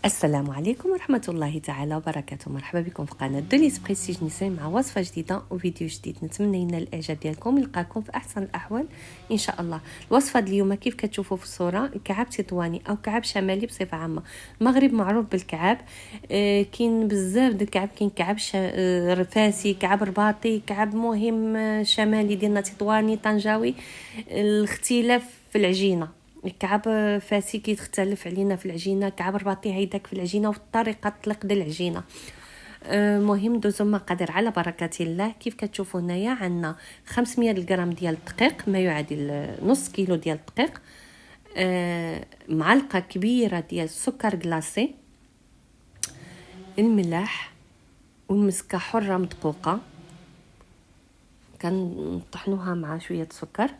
السلام عليكم ورحمة الله تعالى وبركاته. مرحبا بكم في قناة دوليس بريستيج نساء مع وصفة جديدة وفيديو جديد. نتمنى ينال الاعجاب ديالكم نلقاكم في احسن الاحوال ان شاء الله. الوصفة اليوم كيف كتشوفوا في الصورة كعب تطواني او كعب شمالي بصفة عامة. المغرب معروف بالكعاب، كاين بزاف د الكعب، كاين كعب رفاسي، كعب رباطي، كعب مهم شمالي ديالنا تطواني طنجاوي. الاختلاف في العجينة، الكعب فاسي كيتختلف علينا في العجينه، كعب رباطي هيداك في العجينه وفي طريقه طلق ديال العجينه. مهم دوزو مقادير على بركه الله. كيف كتشوفوا هنايا عندنا 500 غرام ديال الدقيق، ما يعادل نص كيلو ديال الدقيق، معلقه كبيره ديال السكر كلاصي، الملح والمسكه حره مدقوقه كنطحنوها مع شويه سكر.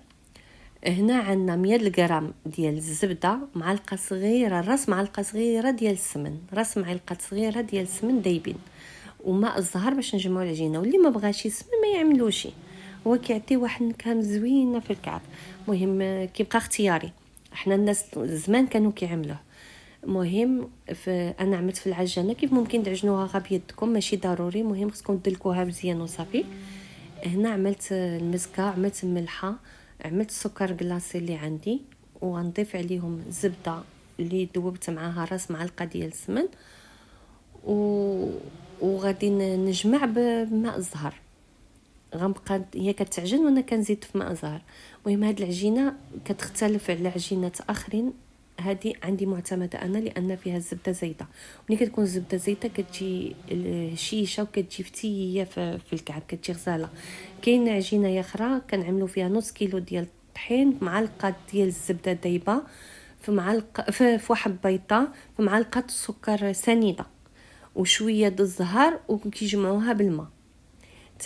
هنا عندنا 100 غرام ديال الزبده، معلقه صغيره، راس معلقه صغيره ديال السمن، راس معلقه صغيره ديال السمن دايبين، وماء الزهر باش نجمعوا العجينه. واللي ما بغاش السمن ما يعملوش، هو كيعطي واحد النكهه زوينه في الكعب. مهم كيبقى اختياري، احنا الناس زمان كانوا كيعملوه. مهم انا عملت في العجانه، كيف ممكن تعجنوها غير بيدكم، ماشي ضروري، مهم خصكم تدلكوها مزيان وصافي. هنا عملت المسكه، عملت الملحه، عملت السكر كلاصي اللي عندي، ونضيف عليهم الزبده اللي ذوبت معاها راس معلقه ديال السمن، وغادي نجمع بماء الزهر. غنبقى هي كتعجن وانا كنزيد في ماء الزهر. المهم هاد العجينه كتختلف على عجينات اخرين، هذه عندي معتمده انا لان فيها الزبده زايده. ملي كتكون الزبده زايده كتجي هشيشه وكتجي فتيه في الكعب، كتجي غزاله. كاينه عجينه اخرى كنعملوا فيها نص كيلو ديال الطحين، معلقه ديال الزبده دايبه، في معلقه في واحد بيضه، في معلقه سكر سنيده وشويه د الزهر، وكيجمعوها بالماء.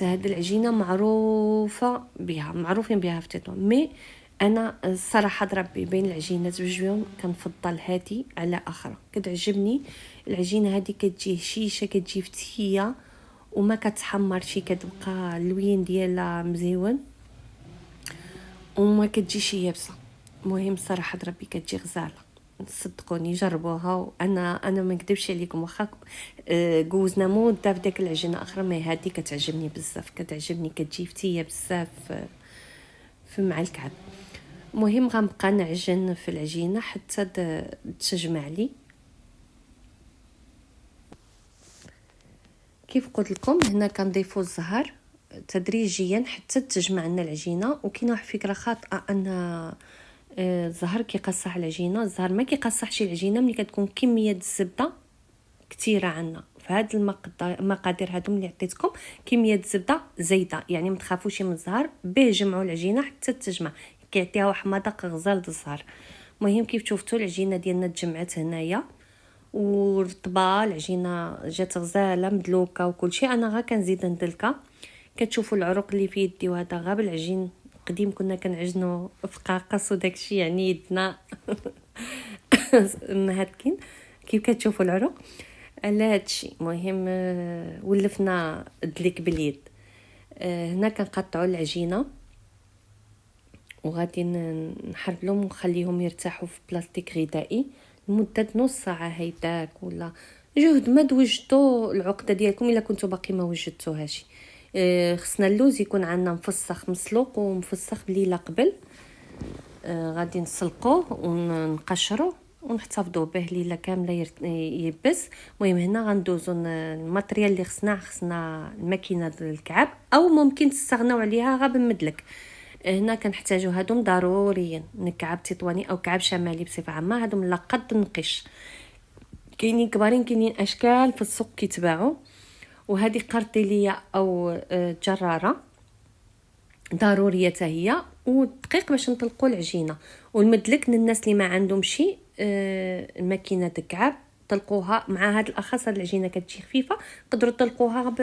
هاد العجينه معروفين بها في تطوان، مي انا الصراحه ربي بين العجينات بجوجهم كنفضل هادي على اخرى، كتعجبني العجينه هادي، كتجي هشيشه، كتجي فتيه وما كتحمرش، كتبقى اللوين ديالها مزيون وما كتجيش يابسه. مهم صراحه ربي كتجي غزاله، صدقوني جربوها. وانا ما نكذبش عليكم، واخا جوزنا مده في داك العجينه اخرى، ما هذه كتعجبني بزاف، كتعجبني، كتجي فتيه بزاف في مع الكعب. مهم غنبقى نعجن في العجينه حتى تجمع لي. كيف قلت لكم هنا كنضيفوا الزهر تدريجيا حتى تجمع لنا العجينه. وكاينه واحد الفكره خاطئه ان الزهر كيقصح العجينه. الزهر ما كيقصحش العجينه ملي كتكون كميه الزبده كثيره عندنا. فهاد المقادير هادو اللي عطيتكم كميه الزبده زايده، يعني ما تخافوش من الزهر، به جمعوا العجينه حتى تجمع، كيعطيها واحد مذاق غزال د الزهر. المهم كيف شفتوا العجينه ديالنا تجمعت هنايا ورطبه، العجينه جات غزاله مدلوكه وكل شيء. انا غير كنزيد ندلكها. كتشوفوا العروق اللي في يدي، وهذا غير بالعجين قديم كنا كنعجنوا في قاقص وداكشي، يعني يدنا مهاتكين. كيف كتشوفوا العروق على هادشي. مهم ولفنا الدليك باليد. هنا كنقطعوا العجينه وغادي نحرلهم ونخليهم يرتاحوا في بلاستيك غذائي لمده نص ساعه هيداك، ولا جهد ما توجدوا العقده ديالكم الا كنتو باقي ما وجدتوهاش. خصنا اللوز يكون عندنا مفسخ مسلوق ومفسخ بليله قبل. غادي نسلقوه ونقشروه ونحتفظوا به ليله كامله يبس. المهم هنا غندوزو الماتريال اللي خصنا الماكينه ديال الكعب، او ممكن تستغناو عليها غير بالمدلك. هنا كنحتاجو هادو ضروريا، كعب تطواني او كعب شمالي بصفه عامه، هادو لا قد نقش. كاينين كبارين كاينين اشكال في السوق كيتباعوا. وهذه قرطيليه او جراره ضروريه حتى هي، والدقيق باش نطلقوا العجينه، والمدلك للناس اللي ما عندهمش الماكينه الكعب طلقوها مع هاد الاخص. هاد العجينه كتجي خفيفه، تقدروا تطلقوها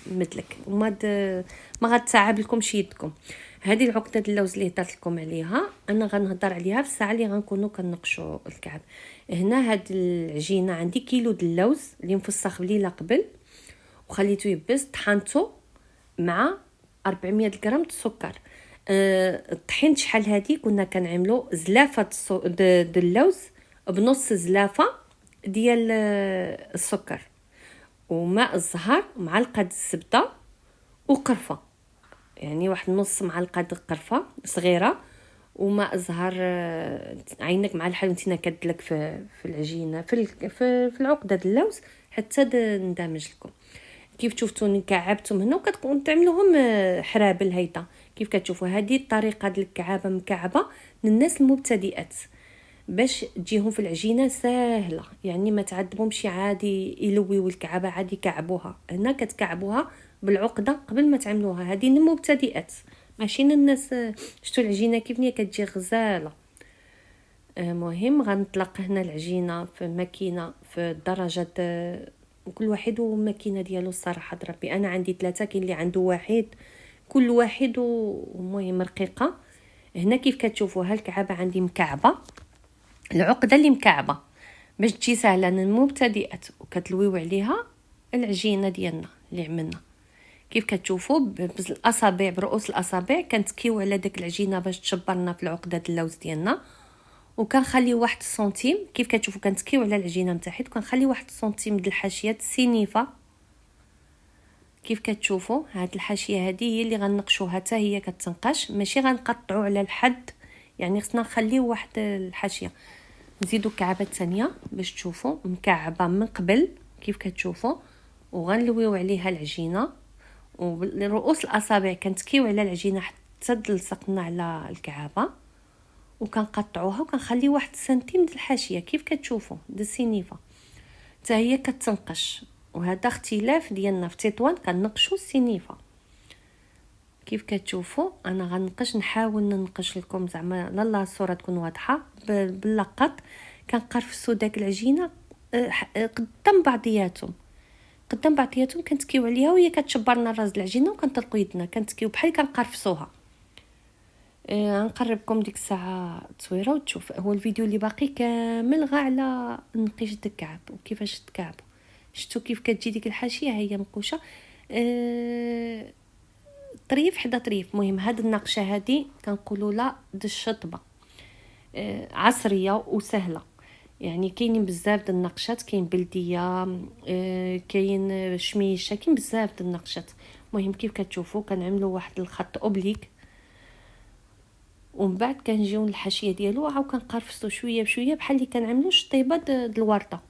بمدلك ما غتعب لكم يدكم. هذه العقده اللوز اللي هضرت لكم عليها انا غنهضر عليها في الساعه اللي غنكونوا كنقشوا الكعب. هنا هاد العجينه عندي كيلو د اللوز اللي مفسخ بليله قبل وخليته يبس، طحنته مع 400 غرام د السكر. الطحين شحال هادي كنا كنعملو زلافه د اللوز بنص زلافه ديال السكر وماء الزهر معلقه الزبده وقرفه، يعني واحد نص معلقه قرفه صغيره وماء الزهر عينك مع الحال وانت كدلك في العجينه في العقده ديال اللوز حتى ندمج لكم. كيف شفتوني كعبتهم هنا وكتكون تعملوهم حرابل. هيدا كيف كتشوفوا هذه الطريقه ديال الكعابه مكعبه للناس المبتدئات باش تجيهم في العجينه سهله، يعني ما تعذبهمش عادي يلويو الكعبه عادي كعبوها. هنا كتكعبوها بالعقده قبل ما تعملوها، هذه للمبتدئات ماشي الناس. شفتوا العجينه كيف هي كتجي غزاله. مهم غنطلق هنا العجينه في ماكينه في درجه كل واحد وماكينه ديالو الصراحه ربي. انا عندي 3، كاين اللي عنده واحد، كل واحد ومهم رقيقه. هنا كيف كتشوفوا الكعبه عندي مكعبه، العقده اللي مكعبه باش تجي سهله للمبتدئات، وكتلويو عليها العجينه ديالنا اللي عملنا. كيف كتشوفوا بالاصابع برؤوس الاصابع كنتكيو على داك العجينه باش تشبرنا في العقده ديال اللوز ديالنا، وكنخلي 1 سنتيم. كيف كتشوفوا كنتكيو على العجينه من تحت وكنخلي 1 سنتيم د الحاشيه السنيفه. كيف كتشوفوا هاد الحاشيه هذه هي اللي غنقشوها حتى هي كتنقش، ماشي غنقطعوا على الحد، يعني خصنا نخليو واحد الحاشيه. نزيدو كعبه ثانيه باش تشوفوا مكعبه من قبل كيف كتشوفوا، وغنلويو عليها العجينه ورؤوس الاصابع كنتكيو على العجينه حتى تلصقنا على الكعبه، وكنقطعوها وكنخلي 1 سنتيم د الحاشيه كيف كتشوفوا د السنيفه حتى هي كتنقش. وهذا اختلاف ديالنا في تطوان كنقشوا السنيفه. كيف كتشوفوا انا غنقش، نحاول ننقش لكم زعما لا الصوره تكون واضحه باللقط. كنقرفسو داك العجينه قدام بعضياتهم كنتكيو عليها وهي كتشبرنا راس العجينه، وكنطلقوا يدنا كنتكيو بحال كنقرفسوها. غنقربكم ديك الساعه تصويره وتشوف. هو الفيديو اللي باقي كامل غا على نقيش الكعب وكيفاش تكعبوا. شفتوا كيف كتجي ديك الحاشيه هي منقوشه طريف حدا طريف. مهم هاد النقشه هادي كنقولوا لا د الشطبه، عصريه وسهله. يعني كاينين بزاف د النقشات، كاين بلديه، كاين شميشه، كاين بزاف د النقشات. مهم كيف كتشوفوا كنعملوا واحد الخط اوبليك، ومن بعد كنجيو الحاشيه ديالو عاو كنقرفصو شويه بشويه بحال اللي كنعملوا شطيبه د الورده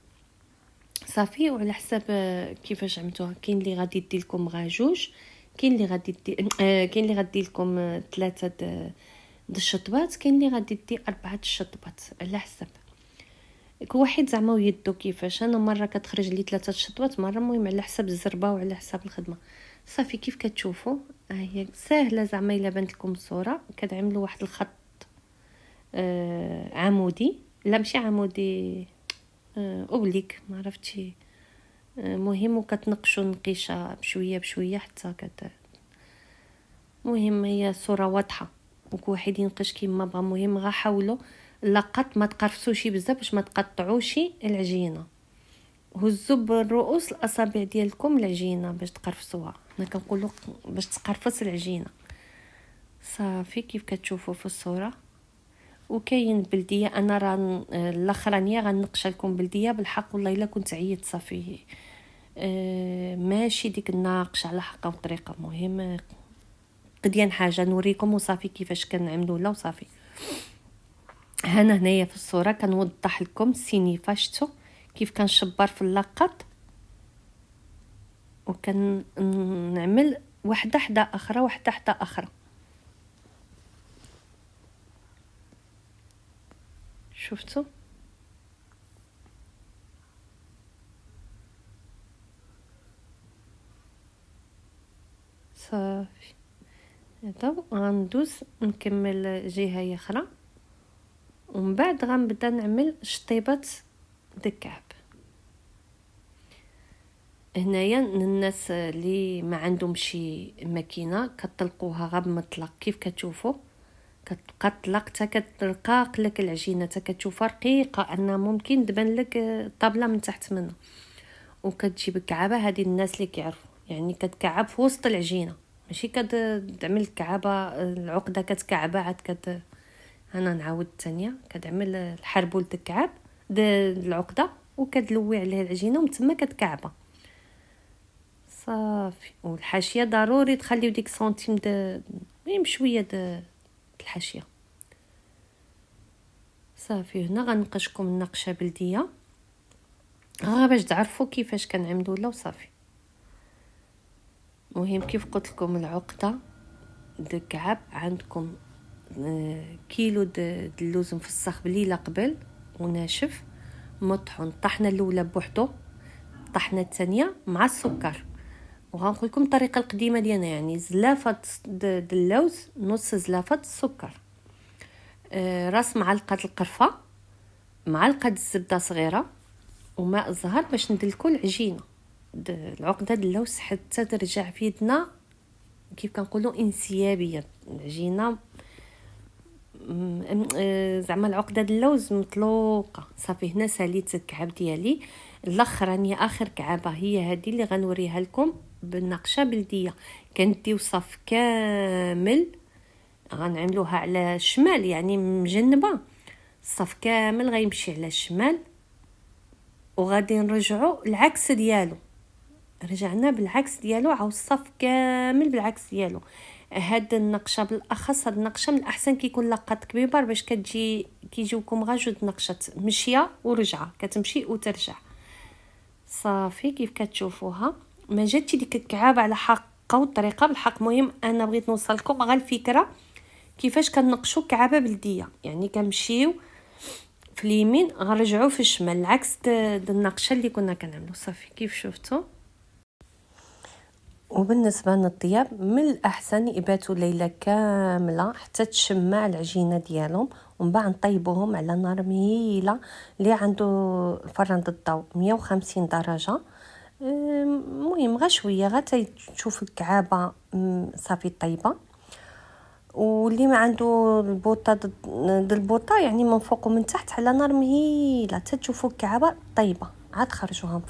صافي. وعلى حساب كيفاش عملتوها، كاين اللي غادي يدي لكم غا 2، كاين اللي غادي يدي كاين اللي غادي لكم 3 د الشطبات، كاين اللي غادي يدي 4 الشطبات على حساب كل واحد زعما ويدو كيفاش. انا مره كتخرج لي 3 الشطوات، مره المهم على حساب الزربه وعلى حساب الخدمه صافي. كيف كتشوفوا هي ساهله زعما الا بانت لكم الصوره. كتعملوا واحد الخط عمودي، لا ماشي عمودي، اوبليك ما عرفتش. مهم وكتنقشوا نقيشه بشويه بشويه حتى مهم هي صوره واضحه وكل واحد ينقش كيما بغا. مهم غا حاولوا لقط ما تقرفسوش بزاف باش ما تقطعوش العجينه. هزوا بالرؤوس الاصابع ديالكم العجينه باش تقرفسوها، حنا كنقولوا باش تقرفص العجينه صافي. كيف كتشوفوا في الصوره. وكاين بلديه، انا راه الاخرانيه غنقش لكم بلديه بالحق والله الا كنت عييت صافي. ماشي ديك الناقش على حقه وطريقه. مهم قديان حاجه نوريكم وصافي كيفاش كنعملوا لا وصافي. هنايا في الصوره كنوضح لكم السنيفه. شفتوا كيف كنشبر في اللقط وكنعمل وحده حدا اخرى وحده حدا اخرى. شفتوا صافي. هذا غندوز نكمل جهه اخرى، ومن بعد غنبدا نعمل شطيبات الكعب. هنايا الناس اللي ما عندهمش ماكينه كطلقوها غير بمطلق. كيف كتشوفوا كتبقى طلق حتى كترقاق لك العجينه حتى كتشوفها رقيقه ان ممكن تبان لك الطابله من تحت منها. وكتجيب الكعبه هذه الناس اللي كيعرفوا، يعني كتكعب في وسط العجينه، ماشي كتعمل الكعبه العقده كتكعبها عاد انا نعاود الثانيه. كتعمل الحربول د الكعب د العقده وكتلوي عليه العجينه ومن تما كتكعبها صافي. والحاشيه ضروري تخليو ديك سنتيم بشويه الحاشيه صافي. هنا غنقشكم النقشه بلديه باش تعرفوا كيفاش كنعملوا لا وصافي. مهم كيف قلت لكم العقده كعب عندكم كيلو اللوز مفسخ بليله قبل وناشف مطحون. الطحنه الاولى بوحدو، الطحنه الثانيه مع السكر. وغنقول لكم الطريقه القديمه ديالنا، يعني زلافه اللوز، نص زلافه السكر، راس معلقه القرفه، معلقه الزبده صغيره، وماء زهر باش ندلكو العجينه العقده اللوز حتى ترجع في يدنا كيف كنقولوا انسيابيه العجينه. زعما العقده اللوز مطلوقه صافي. هنا ساليت الكعب ديالي الاخرانيه، اخر كعبه هي هذه اللي غنوريها لكم بالنقشه بلديه. كنديو صف كامل غنعملوها على الشمال يعني مجنبه، الصف كامل غيمشي على الشمال وغادي نرجعوا العكس ديالو. رجعنا بالعكس ديالو، عاود الصف كامل بالعكس ديالو. هاد النقشه بالاخص، هاد النقشه من الاحسن كيكون لاقط كبيبر باش كيجيوكم غا جوج نقشات مشيه ورجعه، كتمشي وترجع صافي كيف كتشوفوها. ما جاتش ديك الكعابه على حقه والطريقه بالحق. مهم انا بغيت نوصل لكم غا الفكره كيفاش كنقشوا كعابه بلديه، يعني كنمشيو في اليمين غنرجعوا في الشمال العكس النقشه اللي كنا كنعملوا صافي كيف شفتوا. وبالنسبه للطياب من الاحسن يباتوا ليله كامله حتى تشمع العجينه ديالهم، ومن بعد نطيبوهم على نار مهيله اللي عنده الفران ضد الضوء 150 درجه. المهم غير شويه غير تشوف الكعابه صافي طيبه. واللي ما عنده البوطه ضد البوطه يعني من فوق ومن تحت على نار مهيله حتى تشوفوا الكعابه طيبه عاد خرجوها من